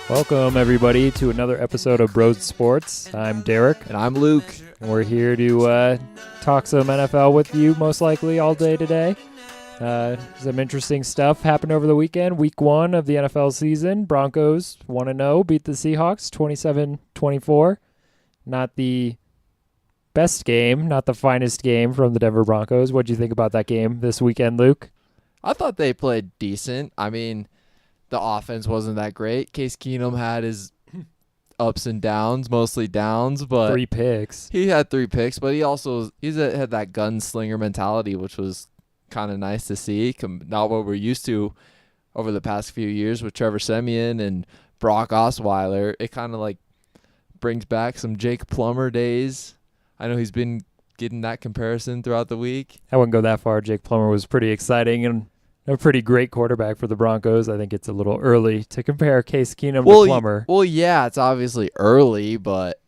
Welcome, everybody, to another episode of Bros Sports. I'm Derek. And I'm Luke. And we're here to talk some NFL with you, most likely, all day today. Some interesting stuff happened over the weekend. Week 1 of the NFL season. Broncos 1-0, beat the Seahawks 27-24. Not the best game, not the finest game from the Denver Broncos. What do you think about that game this weekend, Luke? I thought they played decent. I mean, the offense wasn't that great. Case Keenum had his ups and downs, mostly downs, but 3 picks. He had 3 picks, but he had that gunslinger mentality, which was kind of nice to see. Not what we're used to over the past few years with Trevor Siemian and Brock Osweiler. It kind of like brings back some Jake Plummer days. I know he's been getting that comparison throughout the week. I wouldn't go that far. Jake Plummer was pretty exciting and a pretty great quarterback for the Broncos. I think it's a little early to compare Case Keenum to Plummer. Well, yeah, it's obviously early, but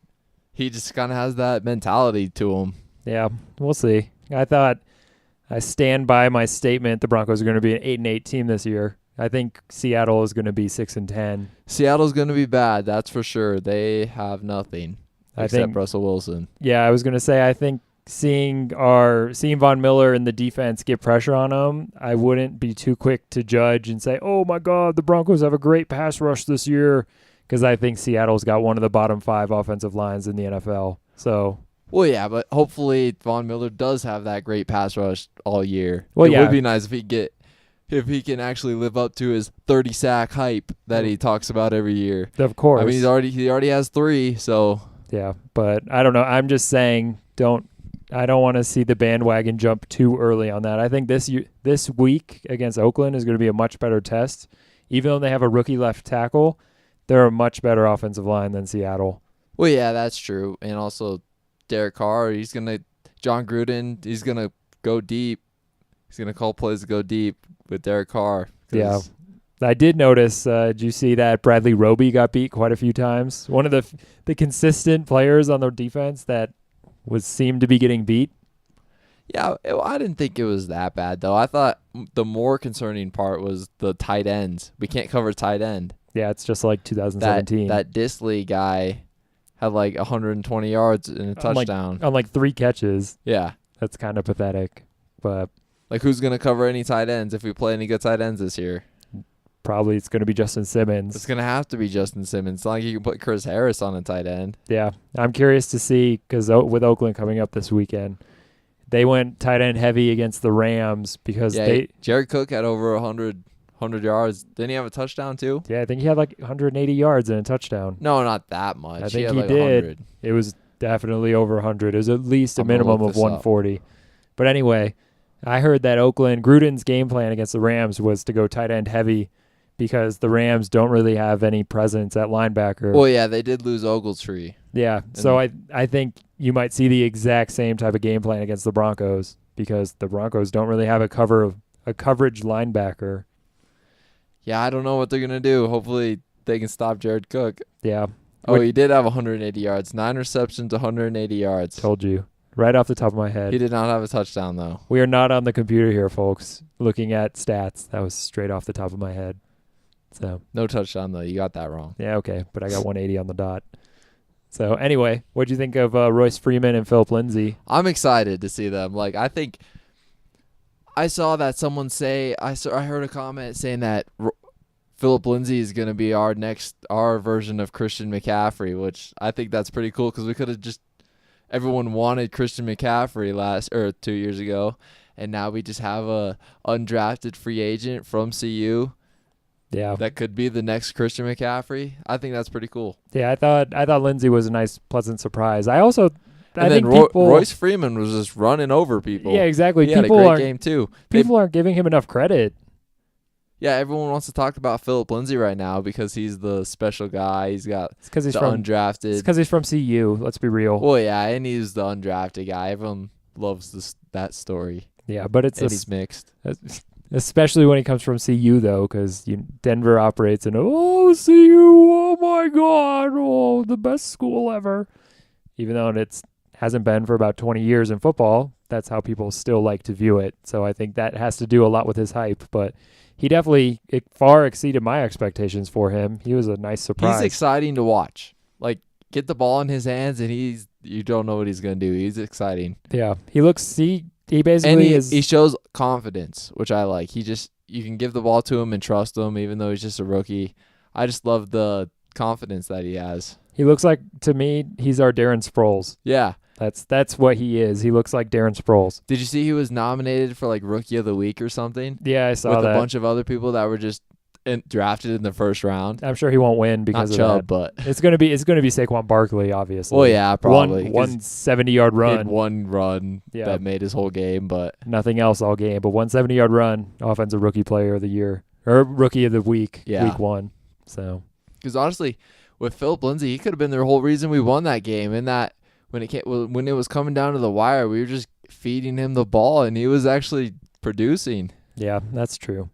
he just kind of has that mentality to him. Yeah, we'll see. I stand by my statement. The Broncos are going to be an 8-8 team this year. I think Seattle is going to be 6-10. Seattle's going to be bad, that's for sure. They have nothing except Russell Wilson. Yeah, I was going to say, I think seeing Von Miller and the defense get pressure on him, I wouldn't be too quick to judge and say, oh my God, the Broncos have a great pass rush this year, because I think Seattle's got one of the bottom 5 offensive lines in the NFL. So, well, yeah, but hopefully Von Miller does have that great pass rush all year. Well, it would be nice if he can actually live up to his 30-sack hype that he talks about every year. Of course. I mean, he already has 3, so yeah, but I don't know. I'm just saying, I don't want to see the bandwagon jump too early on that. I think this week against Oakland is going to be a much better test. Even though they have a rookie left tackle, they're a much better offensive line than Seattle. Well, yeah, that's true. And also Derek Carr, John Gruden, he's going to go deep. He's going to call plays to go deep with Derek Carr. Yeah. I did notice, did you see that Bradley Roby got beat quite a few times? One of the consistent players on the defense that seemed to be getting beat. Yeah, I didn't think it was that bad, though. I thought the more concerning part was the tight ends. We can't cover tight end. Yeah, it's just like 2017. That Disley guy had like 120 yards and a touchdown. On like 3 catches. Yeah. That's kind of pathetic. But like, who's going to cover any tight ends if we play any good tight ends this year? Probably it's going to be Justin Simmons. It's going to have to be Justin Simmons. It's not like you can put Chris Harris on a tight end. Yeah. I'm curious to see, because with Oakland coming up this weekend, they went tight end heavy against the Rams because Jared Cook had over 100 yards. Didn't he have a touchdown too? Yeah, I think he had like 180 yards and a touchdown. No, not that much. I think he did. 100. It was definitely over 100. It was at least a minimum of 140. But anyway, I heard that Gruden's game plan against the Rams was to go tight end heavy, because the Rams don't really have any presence at linebacker. Well, yeah, they did lose Ogletree. Yeah, so I think you might see the exact same type of game plan against the Broncos, because the Broncos don't really have a coverage linebacker. Yeah, I don't know what they're going to do. Hopefully they can stop Jared Cook. Yeah. Oh, he did have 180 yards. 9 receptions, 180 yards. Told you. Right off the top of my head. He did not have a touchdown, though. We are not on the computer here, folks, looking at stats. That was straight off the top of my head. So no touchdown, though. You got that wrong. Yeah, okay. But I got 180 on the dot. So anyway, what'd you think of Royce Freeman and Philip Lindsay? I'm excited to see them. Like, I think I saw that someone say, I heard a comment saying that Philip Lindsay is going to be our version of Christian McCaffrey, which I think that's pretty cool, because we could have everyone wanted Christian McCaffrey 2 years ago, and now we just have a undrafted free agent from CU. Yeah, that could be the next Christian McCaffrey. I think that's pretty cool. Yeah, I thought Lindsay was a nice, pleasant surprise. I think Royce Freeman was just running over people. Yeah, exactly. He had a great game too. People aren't giving him enough credit. Yeah, everyone wants to talk about Philip Lindsay right now because he's the special guy. He's got undrafted. It's because he's from CU. Let's be real. Well, yeah, and he's the undrafted guy. Everyone loves that story. Yeah, but he's mixed. Especially when he comes from CU, though, because Denver operates in, CU, oh my God, the best school ever. Even though it hasn't been for about 20 years in football, that's how people still like to view it. So I think that has to do a lot with his hype. But he definitely far exceeded my expectations for him. He was a nice surprise. He's exciting to watch. Like, get the ball in his hands, and you don't know what he's going to do. He's exciting. Yeah. He basically and is. He shows confidence, which I like. You can give the ball to him and trust him, even though he's just a rookie. I just love the confidence that he has. He looks like, to me, he's our Darren Sproles. Yeah. That's what he is. He looks like Darren Sproles. Did you see he was nominated for like Rookie of the Week or something? Yeah, I saw with that. a bunch of other people that were just drafted in the first round. I'm sure he won't win because Not of Chubb, that. but It's gonna be Saquon Barkley, obviously. well, yeah, probably one 70-yard He run. had one run that made his whole game, but nothing else all game. But 170-yard run, offensive rookie player of the year or rookie of the week, week 1. So, because honestly, with Philip Lindsay, he could have been the whole reason we won that game. And that when it was coming down to the wire, we were just feeding him the ball, and he was actually producing. Yeah, that's true.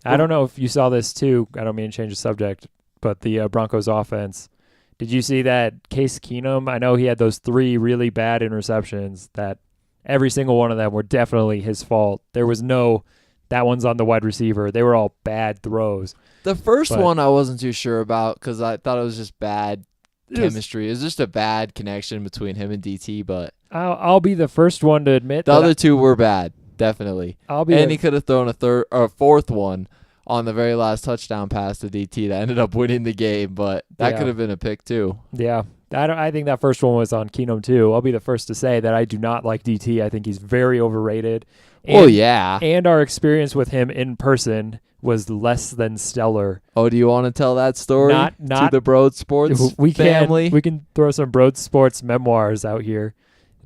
I don't know if you saw this too. I don't mean to change the subject, but the Broncos offense. Did you see that Case Keenum? I know he had those 3 really bad interceptions that every single one of them were definitely his fault. There was no, that one's on the wide receiver. They were all bad throws. The first one I wasn't too sure about because I thought it was just bad chemistry. It was just a bad connection between him and DT, but I'll be the first one to admit the other 2 were bad, definitely. He could have thrown a fourth one on the very last touchdown pass to DT that ended up winning the game, but that could have been a pick too. Yeah. I think that first one was on Keenum too. I'll be the first to say that I do not like DT. I think he's very overrated. And our experience with him in person was less than stellar. Oh, do you want to tell that story to the Broad Sports family? We can throw some Broad Sports memoirs out here.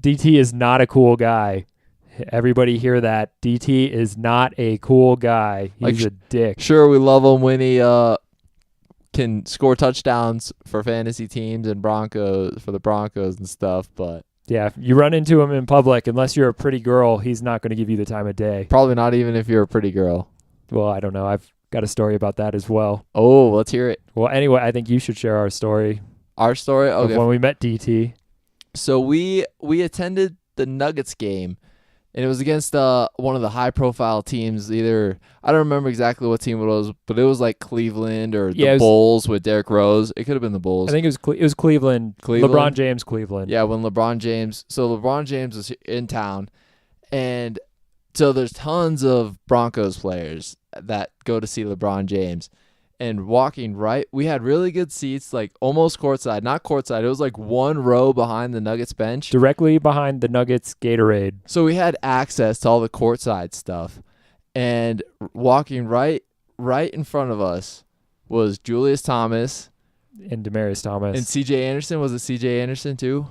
DT is not a cool guy. Everybody hear that. DT is not a cool guy. He's a dick. Sure, we love him when he can score touchdowns for fantasy teams and for the Broncos and stuff, but yeah, you run into him in public, unless you're a pretty girl, he's not going to give you the time of day. Probably not even if you're a pretty girl. Well, I don't know. I've got a story about that as well. Oh, let's hear it. Well, anyway, I think you should share our story. Our story? Okay. Of when we met DT. So we attended the Nuggets game, and it was against one of the high-profile teams. I don't remember exactly what team it was, but it was like Cleveland or the Bulls with Derrick Rose. It could have been the Bulls. I think it was Cleveland. LeBron James, Cleveland. Yeah, when LeBron James was in town, and so there's tons of Broncos players that go to see LeBron James. And walking right, we had really good seats, like almost courtside. Not courtside. It was like one row behind the Nuggets bench. Directly behind the Nuggets Gatorade. So we had access to all the courtside stuff. And walking right in front of us was Julius Thomas. And Demaryius Thomas. And C.J. Anderson. Was it C.J. Anderson too?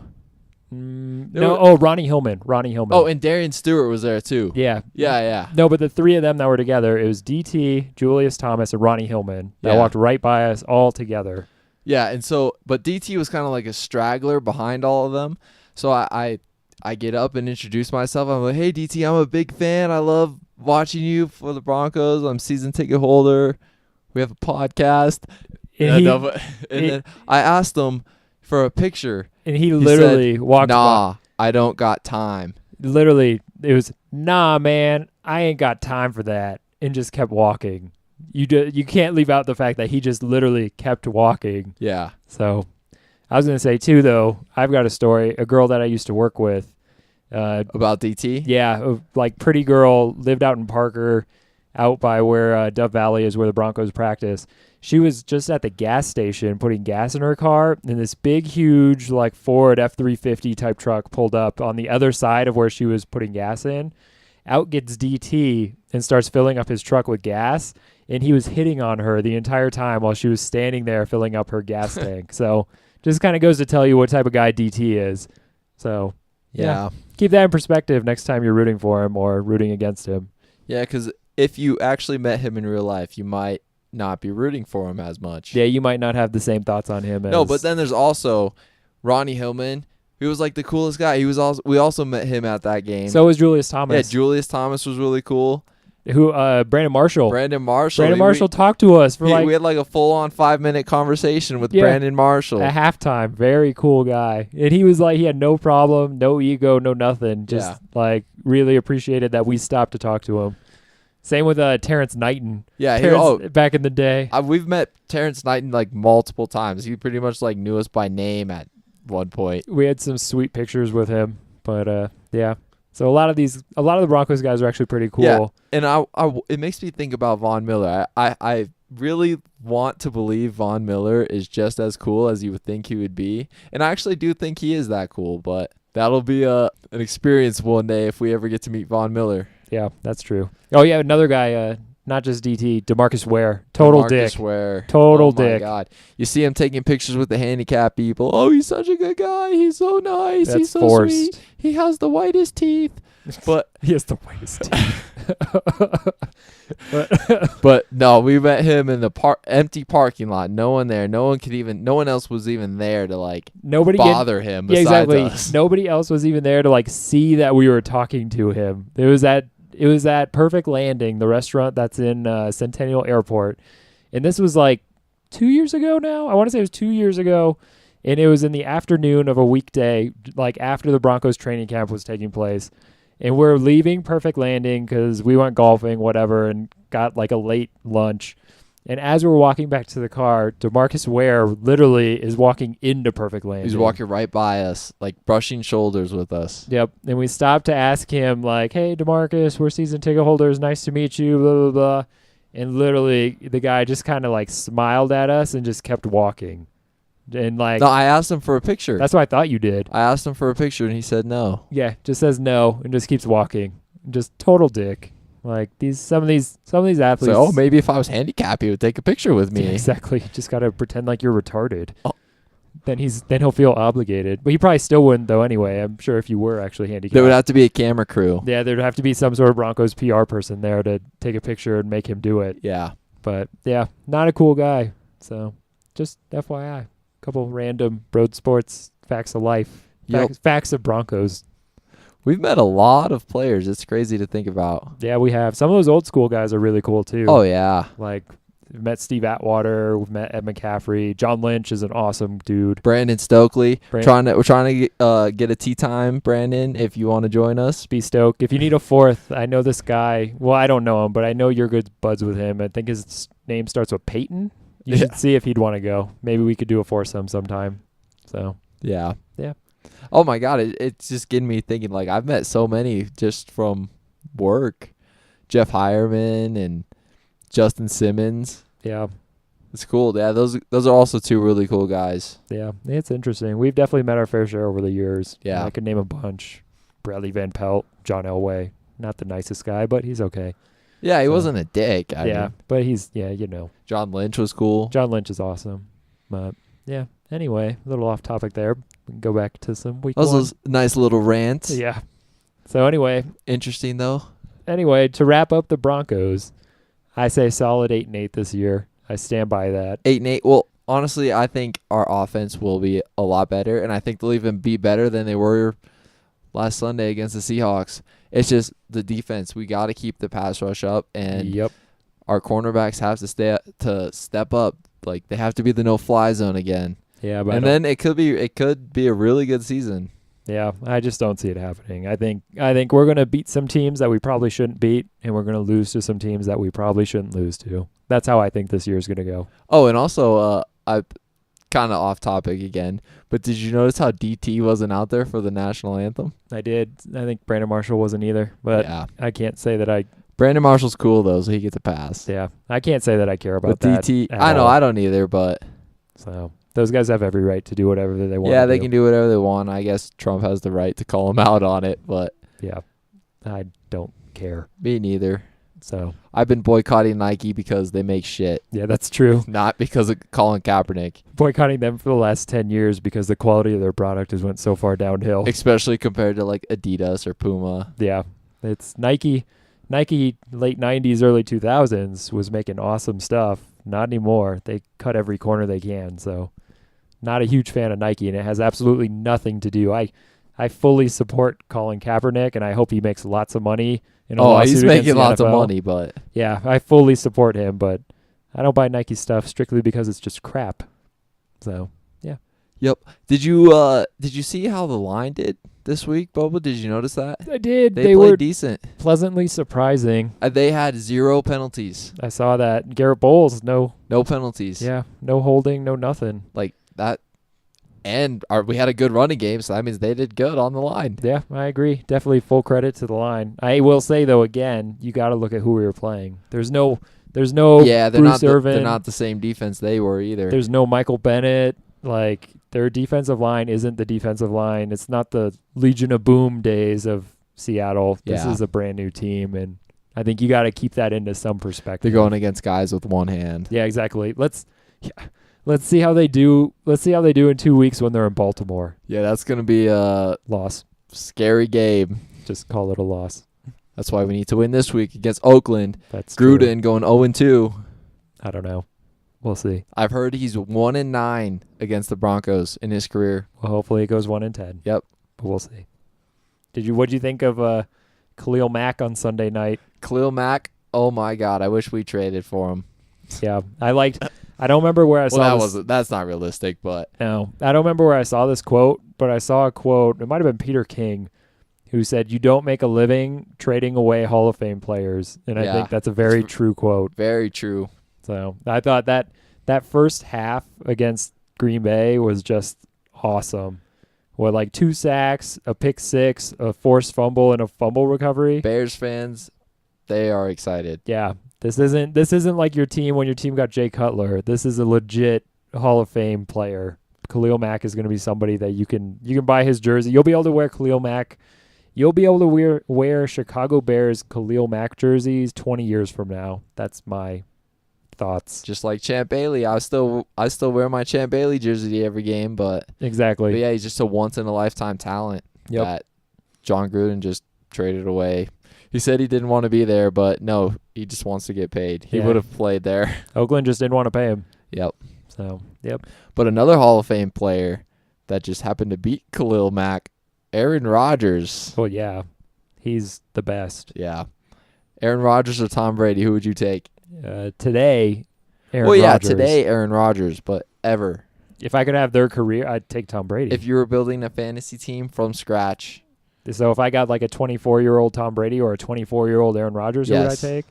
No, Ronnie Hillman. Oh, and Darian Stewart was there too. Yeah. Yeah. No, but the 3 of them that were together, it was DT, Julius Thomas, and Ronnie Hillman that walked right by us all together. Yeah, and so, but DT was kind of like a straggler behind all of them. So I get up and introduce myself. I'm like, hey, DT, I'm a big fan. I love watching you for the Broncos. I'm season ticket holder. We have a podcast. And then I asked him for a picture. And he literally said, walked Nah, I don't got time. Literally, it was, nah, man, I ain't got time for that, and just kept walking. You can't leave out the fact that he just literally kept walking. Yeah. So I was going to say, too, though, I've got a story. A girl that I used to work with. About DT? Yeah, like pretty girl, lived out in Parker, out by where Dove Valley is, where the Broncos practice. She was just at the gas station putting gas in her car, and this big, huge, like Ford F-350 type truck pulled up on the other side of where she was putting gas in. Out gets DT and starts filling up his truck with gas, and he was hitting on her the entire time while she was standing there filling up her gas tank. So just kind of goes to tell you what type of guy DT is. So yeah, keep that in perspective next time you're rooting for him or rooting against him. Yeah, because if you actually met him in real life, you might not be rooting for him as much. Yeah, you might not have the same thoughts on him. No, but then there's also Ronnie Hillman. He was like the coolest guy. We also met him at that game. So was Julius Thomas. Yeah, Julius Thomas was really cool. Who? Brandon Marshall. Brandon Marshall. Brandon Marshall talked to us for we had like a full-on 5-minute conversation with Brandon Marshall at halftime. Very cool guy, and he was like, he had no problem, no ego, no nothing. Just like really appreciated that we stopped to talk to him. Same with Terrence Knighton. Yeah, back in the day. We've met Terrence Knighton like multiple times. He pretty much like knew us by name at one point. We had some sweet pictures with him, but yeah. So a lot of the Broncos guys are actually pretty cool. Yeah, and it makes me think about Von Miller. I really want to believe Von Miller is just as cool as you would think he would be, and I actually do think he is that cool. But that'll be an experience one day if we ever get to meet Von Miller. Yeah, that's true. Oh yeah, another guy, not just DT, DeMarcus Ware, total dick. DeMarcus Ware, total dick. Oh my dick. God, you see him taking pictures with the handicapped people. Oh, he's such a good guy. He's so nice. That's he's so forced. sweet. He has the whitest teeth. But he has the whitest teeth. But no, we met him in the empty parking lot. No one there. No one else was even there to like bother him. Yeah, exactly. Us. Nobody else was even there to like see that we were talking to him. It was at Perfect Landing, the restaurant that's in Centennial Airport, and this was like 2 years ago now. I want to say it was 2 years ago, and it was in the afternoon of a weekday, like after the Broncos training camp was taking place. And we're leaving Perfect Landing because we went golfing, whatever, and got like a late lunch. And as we're walking back to the car, DeMarcus Ware literally is walking into Perfect Landing. He's walking right by us, like brushing shoulders with us. Yep. And we stopped to ask him, like, hey, DeMarcus, we're season ticket holders. Nice to meet you, blah, blah, blah. And literally the guy just kind of like smiled at us and just kept walking. And like, no, I asked him for a picture. That's what I thought you did. I asked him for a picture and he said no. Yeah, just says no and just keeps walking. Just total dick. Like some of these athletes. So, maybe if I was handicapped, he would take a picture with me. Yeah, exactly. Just gotta pretend like you're retarded. Oh. Then he'll feel obligated. But he probably still wouldn't though anyway. I'm sure if you were actually handicapped. There would have to be a camera crew. Yeah, there'd have to be some sort of Broncos PR person there to take a picture and make him do it. Yeah. But yeah, not a cool guy. So just FYI. Couple random road sports facts of life. Facts of Broncos. We've met a lot of players. It's crazy to think about. Yeah, we have. Some of those old school guys are really cool too. Oh yeah. Like we've met Steve Atwater, we've met Ed McCaffrey. John Lynch is an awesome dude. Brandon Stokely. We're trying to get a tea time, Brandon, if you want to join us. Be stoked. If you need a fourth, I know this guy. Well, I don't know him, but I know you're good buds with him. I think his name starts with Peyton. You should see if he'd want to go. Maybe we could do a foursome sometime. So yeah. Yeah. Oh my God, it's just getting me thinking. Like I've met so many just from work. Jeff Hireman and Justin Simmons. Yeah. It's cool. Yeah, those are also two really cool guys. Yeah, it's interesting. We've definitely met our fair share over the years. Yeah. I could name a bunch. Bradley Van Pelt, John Elway. Not the nicest guy, but he's okay. Yeah, he wasn't a dick. I mean, but he's, you know. John Lynch was cool. John Lynch is awesome. But, yeah, anyway, a little off topic there. We can go back to some week one. Those nice little rants. Yeah. So, anyway. Interesting, though. Anyway, to wrap up the Broncos, I say solid 8-8 this year. I stand by that. 8-8. Well, honestly, I think our offense will be a lot better, and I think they'll even be better than they were last Sunday against the Seahawks. It's just the defense. We got to keep the pass rush up, and our cornerbacks have to step up. Like they have to be the no-fly zone again. Yeah, but then it could be a really good season. Yeah, I just don't see it happening. I think we're going to beat some teams that we probably shouldn't beat, and we're going to lose to some teams that we probably shouldn't lose to. That's how I think this year is going to go. Oh, and also, I kind of off topic again, but did you notice how DT wasn't out there for the national anthem? I did. I think Brandon Marshall wasn't either, but I can't say that I... Brandon Marshall's cool, though, so he gets a pass. Yeah, I can't say that I care about that. DT, I know, I don't either, but... So, those guys have every right to do whatever they want. Yeah, they can do whatever they want. I guess Trump has the right to call them out on it, but... Yeah, I don't care. Me neither. So I've been boycotting Nike because they make shit. Yeah, that's true. Not because of Colin Kaepernick. Boycotting them for the last 10 years because the quality of their product has went so far downhill. Especially compared to like Adidas or Puma. Yeah. It's Nike late 90s, early 2000s was making awesome stuff. Not anymore. They cut every corner they can. So not a huge fan of Nike, and it has absolutely nothing to do. I fully support Colin Kaepernick, and I hope he makes lots of money in a Oh, lawsuit he's against making the lots of NFL. money, but Yeah, I fully support him, but I don't buy Nike stuff strictly because it's just crap. So, yep. Did you see how the line did this week, Boba? Did you notice that? I did. They They played were decent. pleasantly surprising. They had 0 penalties. I saw that. Garrett Bowles, no penalties. no holding, no nothing. Like that. And we had a good running game, so that means they did good on the line. Yeah, I agree. Definitely full credit to the line. I will say though, again, you got to look at who we were playing. There's no Yeah, they're Bruce Irvin. they're not the same defense they were either. There's no Michael Bennett. Like, their defensive line isn't the defensive line. It's not the Legion of Boom days of Seattle. This Yeah. is a brand new team, and I think you got to keep that into some perspective. They're going against guys with one hand. Yeah, exactly. Let's see how they do. Let's see how they do in 2 weeks when they're in Baltimore. Yeah, that's going to be a Loss. scary game. Just call it a loss. That's why we need to win this week against Oakland. That's true. Gruden going 0-2. I don't know. We'll see. I've heard he's 1-9 against the Broncos in his career. Well, hopefully it goes 1-10. Yep. But we'll see. What'd you think of Khalil Mack on Sunday night? Khalil Mack, oh my God, I wish we traded for him. Yeah, I don't remember where I saw this. That's not realistic, but No, I don't remember where I saw this quote, but I saw a quote. It might have been Peter King, who said, "You don't make a living trading away Hall of Fame players," and I Yeah. think that's a very true quote. very true. So I thought that first half against Green Bay was just awesome. With like 2 sacks, a pick six, a forced fumble, and a fumble recovery. Bears fans, they are excited. Yeah, this isn't like your team when your team got Jay Cutler. This is a legit Hall of Fame player. Khalil Mack is going to be somebody that you can buy his jersey. You'll be able to wear Khalil Mack. You'll be able to wear Chicago Bears Khalil Mack jerseys 20 years from now. That's my thoughts. Just like Champ Bailey, I still wear my Champ Bailey jersey every game, but Exactly. yeah, he's just a once in a lifetime talent that John Gruden just traded away. He said he didn't want to be there, but no, he just wants to get paid. He Yeah. would have played there. Oakland just didn't want to pay him. Yep. So, yep. But another Hall of Fame player that just happened to beat Khalil Mack, Aaron Rodgers. Well, yeah. He's the best. Yeah. Aaron Rodgers or Tom Brady, who would you take? Today, Aaron Well, yeah, Rodgers. today Aaron Rodgers, but ever. If I could have their career, I'd take Tom Brady. If you were building a fantasy team from scratch, So if I got like a 24-year-old Tom Brady or a 24-year-old Aaron Rodgers, who would I Yes. take?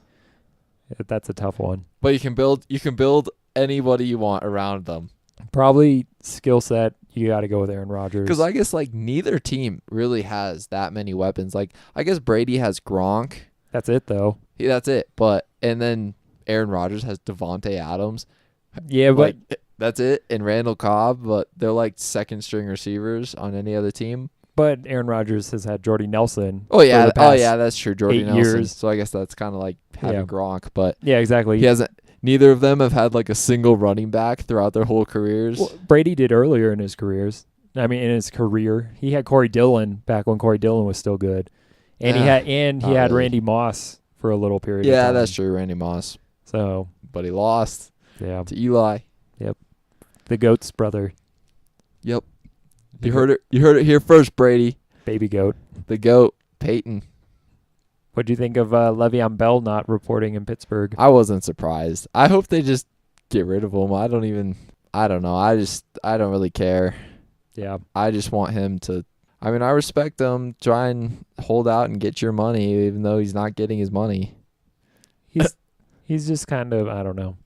That's a tough one. but you can build anybody you want around them. Probably skill set, you got to go with Aaron Rodgers. Because I guess like neither team really has that many weapons. Like I guess Brady has Gronk. That's it, though. Yeah, that's it. And then Aaron Rodgers has Devontae Adams. Yeah, but Like that's it. And Randall Cobb, but they're like second string receivers on any other team. Aaron Rodgers has had Jordy Nelson. Oh yeah, for the past that's true. Jordy 8 Nelson. years. So I guess that's kind of like having Yeah. Gronk, but Yeah, exactly. he hasn't. Neither of them have had like a single running back throughout their whole careers. Well, Brady did earlier in his careers. I mean, in his career, he had Corey Dillon back when Corey Dillon was still good, and he had not really. Randy Moss for a little period. of Yeah, time. that's true. Randy Moss, So but he lost yeah, to Eli. the Goat's brother, Yep. You heard it. You heard it here first, Brady. baby goat. The GOAT, Peyton. What do you think of Le'Veon Bell not reporting in Pittsburgh? I wasn't surprised. I hope they just get rid of him. I don't know. I don't really care. Yeah, I just want him to. I mean, I respect him. Try and hold out and get your money, even though he's not getting his money. he's just kind of, I don't know.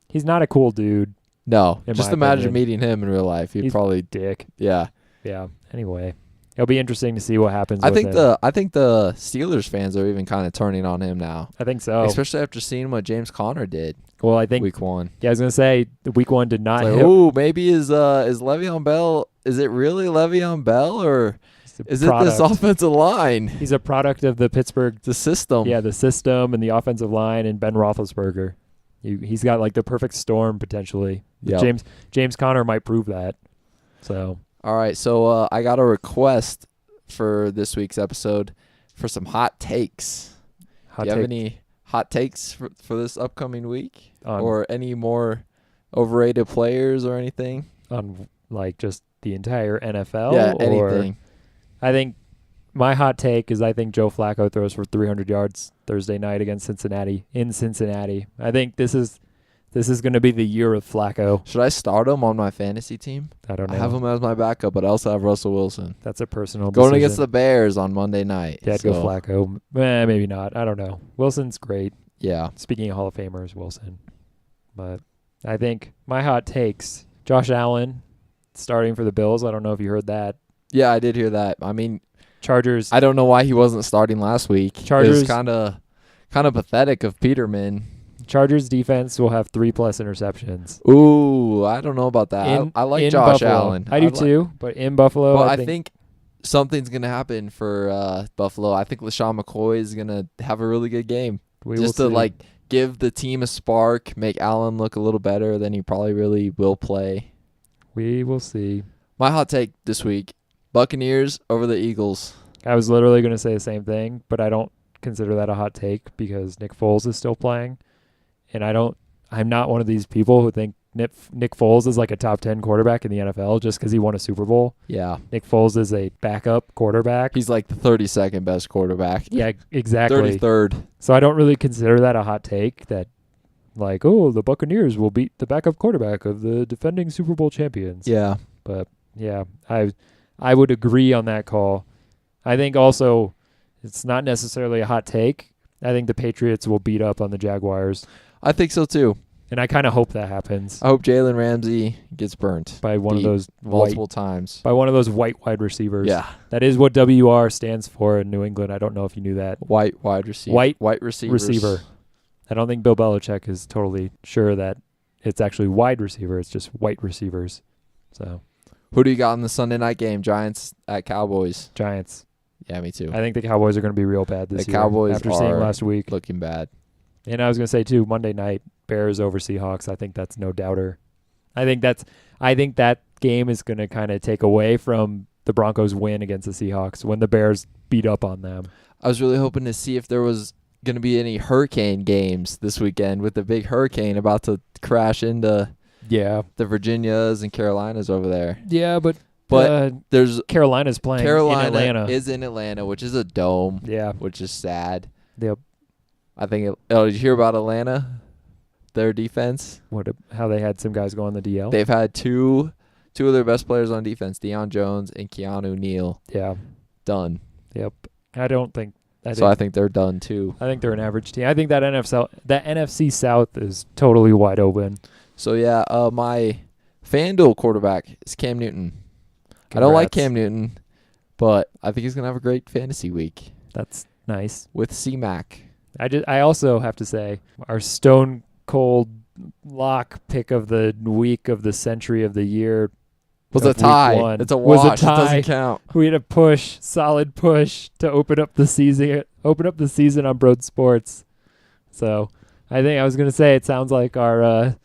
He's not a cool dude. No, In just my imagine opinion. meeting him in real life. He'd He's probably, Dick. yeah. Yeah. Anyway, it'll be interesting to see what happens. I with think him. I think the Steelers fans are even kind of turning on him now, I think so. especially after seeing what James Conner did Well, I think. week 1. Yeah, I was gonna say the week 1 did not It's like, hit. ooh, maybe is Le'Veon Bell? Is it really Le'Veon Bell or He's a is it this product. offensive line? He's a product of the Pittsburgh. The system. Yeah, the system and the offensive line and Ben Roethlisberger. He's got like the perfect storm potentially. Yep. James Conner might prove that. So All right, so I got a request for this week's episode for some hot takes. hot Do you have take any hot takes for this upcoming week, on, or any more overrated players or anything? on like just the entire NFL. Yeah, or anything. I think my hot take is I think Joe Flacco throws for 300 yards Thursday night against Cincinnati in Cincinnati. I think this is going to be the year of Flacco. Should I start him on my fantasy team? I don't know. I have him as my backup, but I also have Russell Wilson. That's a personal Going decision. against the Bears on Monday night. Yeah, I'd go Flacco. Maybe not. I don't know. Wilson's great. Yeah. Speaking of Hall of Famers, Wilson. But I think my hot takes, Josh Allen starting for the Bills. I don't know if you heard that. Yeah, I did hear that. I mean, Chargers. I don't know why he wasn't starting last week. Chargers. It was kind of pathetic of Peterman. Chargers defense will have 3+ interceptions. Ooh, I don't know about that. I like Josh Buffalo. Allen. I do too, but in Buffalo, Well, I think something's going to happen for Buffalo. I think LaShawn McCoy is going to have a really good game. Just to give the team a spark, make Allen look a little better than he probably really will play. We will see. My hot take this week, Buccaneers over the Eagles. I was literally going to say the same thing, but I don't consider that a hot take because Nick Foles is still playing. And I'm not one of these people who think Nick Foles is like a top 10 quarterback in the NFL just because he won a Super Bowl. Yeah. Nick Foles is a backup quarterback. He's like the 32nd best quarterback. Yeah, exactly. 33rd. So I don't really consider that a hot take that the Buccaneers will beat the backup quarterback of the defending Super Bowl champions. Yeah. But yeah, I would agree on that call. I think also it's not necessarily a hot take. I think the Patriots will beat up on the Jaguars. I think so too. And I kind of hope that happens. I hope Jalen Ramsey gets burnt by one of those multiple times. By one of those white wide receivers. Yeah. That is what WR stands for in New England. I don't know if you knew that. White wide receiver. White receiver. I don't think Bill Belichick is totally sure that it's actually wide receiver. It's just white receivers. So, who do you got in the Sunday night game? Giants at Cowboys. Giants. Yeah, me too. I think the Cowboys are going to be real bad this year. The Cowboys after seeing last week looking bad. And I was going to say too, Monday night Bears over Seahawks. I think that's no doubter. I think that game is going to kind of take away from the Broncos' win against the Seahawks when the Bears beat up on them. I was really hoping to see if there was going to be any hurricane games this weekend with the big hurricane about to crash into the Virginias and Carolinas over there. Yeah, but there's Carolina's playing in Atlanta. Is in Atlanta, which is a dome. Yeah, which is sad. Yep. I think. Did you hear about Atlanta? Their defense. How they had some guys go on the DL. They've had two of their best players on defense, Deion Jones and Keanu Neal. Yeah. Done. Yep. I think they're done too. I think they're an average team. I think that NFC South is totally wide open. So yeah, my FanDuel quarterback is Cam Newton. Congrats. I don't like Cam Newton, but I think he's gonna have a great fantasy week. That's nice. With C-Mac. I also have to say our stone cold lock pick of the week of the century of the year was a tie. It's a wash. It doesn't count. We had a solid push to open up the season on Broad Sports. So I think I was going to say it sounds like our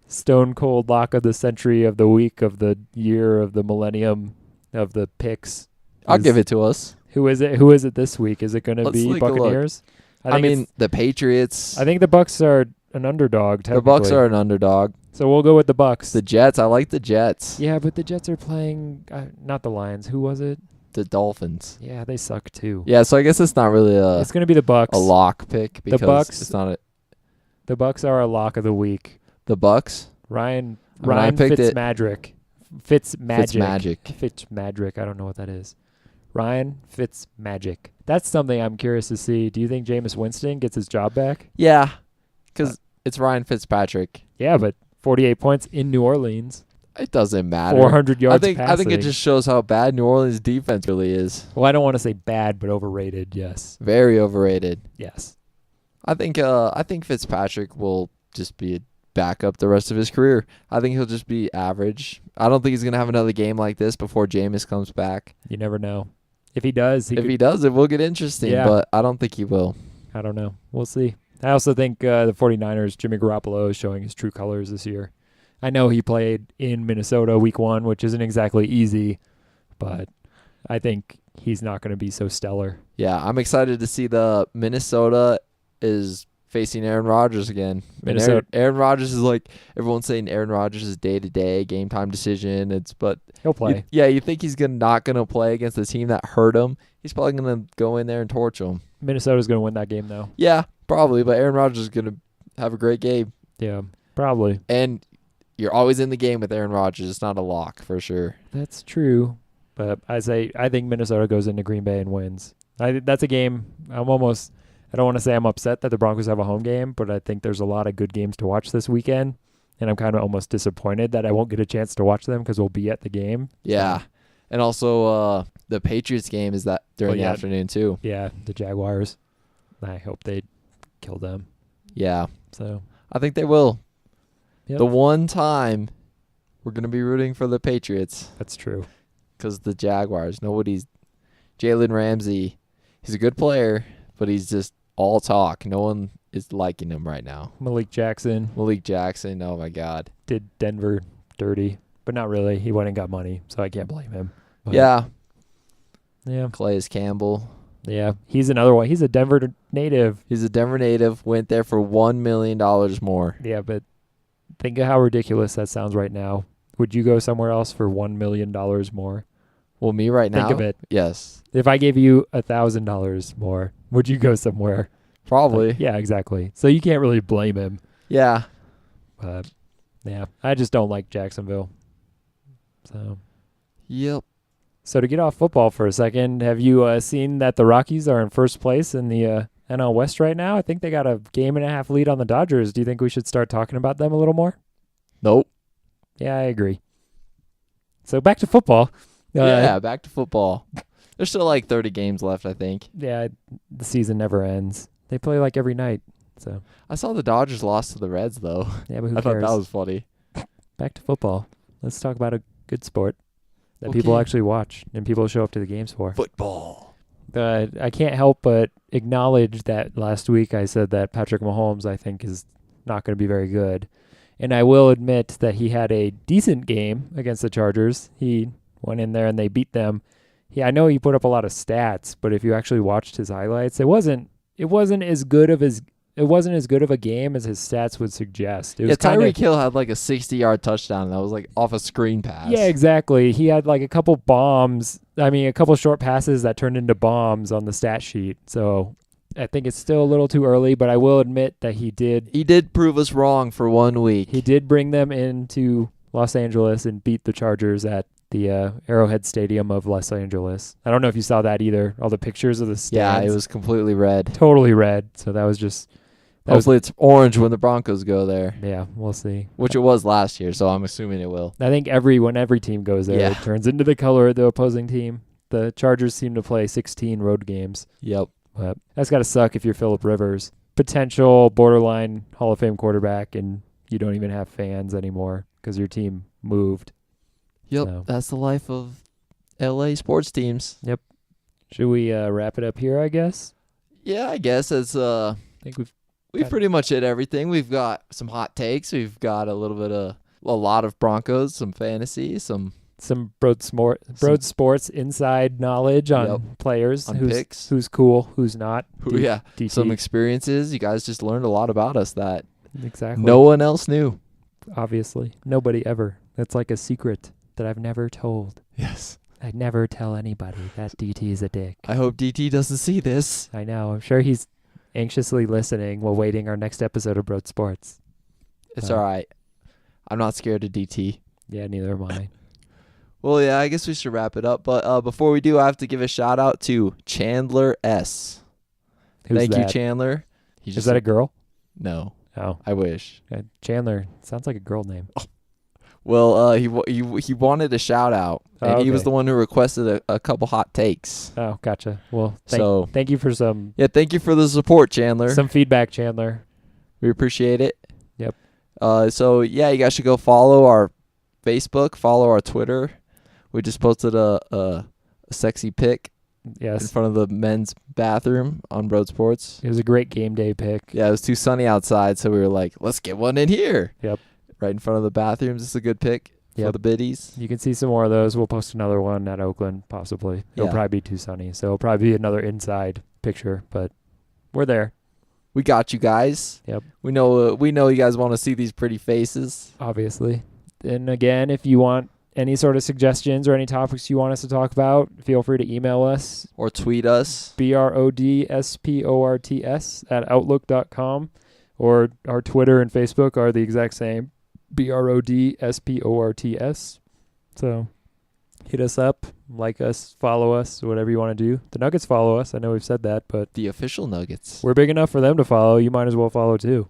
stone cold lock of the century of the week of the year of the millennium of the picks. I'll give it to us. Who is it? Who is it this week? Is it going to be Buccaneers? I mean, the Patriots. I think the Bucs are an underdog. The Bucs are an underdog. So we'll go with the Bucs. The Jets. I like the Jets. Yeah, but the Jets are playing not the Lions. Who was it? The Dolphins. Yeah, they suck too. Yeah, so I guess it's not really it's going to be the Bucs. A lock pick because the Bucs, it's not the Bucs are a lock of the week. The Bucs? Ryan Fitzmagic. Fitzmagic. I don't know what that is. Ryan Fitzmagic. That's something I'm curious to see. Do you think Jameis Winston gets his job back? Yeah, because it's Ryan Fitzpatrick. Yeah, but 48 points in New Orleans. It doesn't matter. 400 yards passing. I think it just shows how bad New Orleans defense really is. Well, I don't want to say bad, but overrated, yes. Very overrated. Yes. I think Fitzpatrick will just be a backup the rest of his career. I think he'll just be average. I don't think he's going to have another game like this before Jameis comes back. You never know. If he does, he does, it will get interesting, but I don't think he will. I don't know. We'll see. I also think the 49ers, Jimmy Garoppolo, is showing his true colors this year. I know he played in Minnesota week 1, which isn't exactly easy, but I think he's not going to be so stellar. Yeah, I'm excited to see the Minnesota is facing Aaron Rodgers again. And Minnesota. Aaron Rodgers is like, everyone's saying Aaron Rodgers is day-to-day, game-time decision. But He'll play. you think he's not going to play against the team that hurt him. He's probably going to go in there and torch him. Minnesota's going to win that game, though. Yeah, probably, but Aaron Rodgers is going to have a great game. Yeah, probably. And you're always in the game with Aaron Rodgers. It's not a lock, for sure. That's true. But I think Minnesota goes into Green Bay and wins. That's a game I don't want to say I'm upset that the Broncos have a home game, but I think there's a lot of good games to watch this weekend, and I'm kind of almost disappointed that I won't get a chance to watch them because we'll be at the game. Yeah. And also the Patriots game is that during the afternoon, too. Yeah, the Jaguars. I hope they kill them. Yeah. So I think they will. Yep. The one time we're going to be rooting for the Patriots. That's true. Because the Jaguars, Jalen Ramsey, he's a good player, but he's just all talk. No one is liking him right now. Malik Jackson oh my God. did Denver dirty, but not really. He went and got money, so I can't blame him. But Yeah. Calais Campbell. Yeah, he's another one. He's a Denver native. He's a Denver native, went there for $1 million more. Yeah, but think of how ridiculous that sounds right now. Would you go somewhere else for $1 million more? Well, me right now? Think of it. Yes. If I gave you $1,000 more, would you go somewhere? Probably. Yeah, exactly. So you can't really blame him. Yeah. But yeah, I just don't like Jacksonville. So. Yep. So to get off football for a second, have you seen that the Rockies are in first place in the NL West right now? I think they got a 1.5 lead on the Dodgers. Do you think we should start talking about them a little more? Nope. Yeah, I agree. So back to football. Back to football. There's still like 30 games left, I think. Yeah, the season never ends. They play like every night. So I saw the Dodgers lost to the Reds, though. Yeah, but who I cares? thought that was funny. Back to football. Let's talk about a good sport that Okay. people actually watch and people show up to the games for. Football. I can't help but acknowledge that last week I said that Patrick Mahomes, I think, is not going to be very good. And I will admit that he had a decent game against the Chargers. He went in there and they beat them. I know he put up a lot of stats, but if you actually watched his highlights, it wasn't as good of a game as his stats would suggest. It was Tyreek Hill had like a 60-yard touchdown that was like off a screen pass. Yeah, exactly. He had like a couple short passes that turned into bombs on the stat sheet. So I think it's still a little too early, but I will admit that he did prove us wrong for 1 week. He did bring them into Los Angeles and beat the Chargers at the Arrowhead Stadium of Los Angeles. I don't know if you saw that either. All the pictures of the stands. Yeah, it was completely red. Totally red. So that was just... Hopefully it's orange when the Broncos go there. Yeah, we'll see. Which it was last year, so I'm assuming it will. I think when every team goes there, it turns into the color of the opposing team. The Chargers seem to play 16 road games. Yep. But that's got to suck if you're Phillip Rivers. Potential borderline Hall of Fame quarterback, and you don't even have fans anymore because your team moved. Yep, So. That's the life of LA sports teams. Yep. Should we wrap it up here, I guess? Yeah, I guess I think we've pretty much hit everything. We've got some hot takes. We've got a lot of Broncos, some fantasy, some Broad Sports inside knowledge on players, on picks. Who's cool, who's not. DT. Some experiences. You guys just learned a lot about us that exactly no one else knew. Obviously, nobody ever. That's like a secret that I've never told. Yes. I'd never tell anybody that DT is a dick. I hope DT doesn't see this. I know. I'm sure he's anxiously listening while waiting our next episode of Broad Sports. It's all right. I'm not scared of DT. Yeah, neither am I. Well, yeah, I guess we should wrap it up. But before we do, I have to give a shout out to Chandler S. Thank you, Chandler. Is that a girl? No. Oh, I wish. Chandler sounds like a girl name. Oh. Well, he wanted a shout out, and he was the one who requested a couple hot takes. Oh, gotcha. Well, thank you for some. Yeah, thank you for the support, Chandler. Some feedback, Chandler. We appreciate it. Yep. So yeah, you guys should go follow our Facebook, follow our Twitter. We just posted a sexy pic. Yes. In front of the men's bathroom on Broad Sports. It was a great game day pic. Yeah, it was too sunny outside, so we were like, let's get one in here. Yep. Right in front of the bathrooms. It's a good pic for the biddies. You can see some more of those. We'll post another one at Oakland, possibly. It'll probably be too sunny, so it'll probably be another inside picture, but we're there. we got you guys. Yep. We know you guys want to see these pretty faces. Obviously. And again, if you want any sort of suggestions or any topics you want us to talk about, feel free to email us. Or tweet us. BRODSPORTS@outlook.com. Or our Twitter and Facebook are the exact same. BRODSPORTS. So hit us up, like us, follow us, whatever you want to do. The Nuggets follow us. I know we've said that, but The official Nuggets. we're big enough for them to follow. You might as well follow too.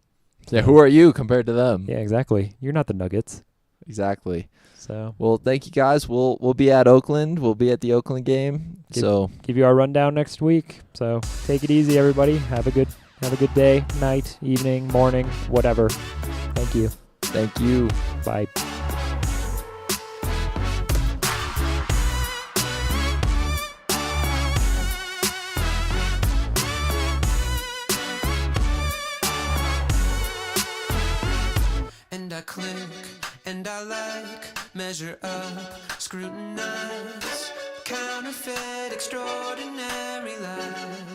Yeah, who are you compared to them? Yeah, exactly. You're not the Nuggets. Exactly. So Well, thank you guys. We'll be at Oakland. We'll be at the Oakland game. give you our rundown next week. So take it easy, everybody. Have a good day, night, evening, morning, whatever. Thank you. Thank you. Bye. And I click, and I like, measure up, scrutinize, counterfeit, extraordinary lies.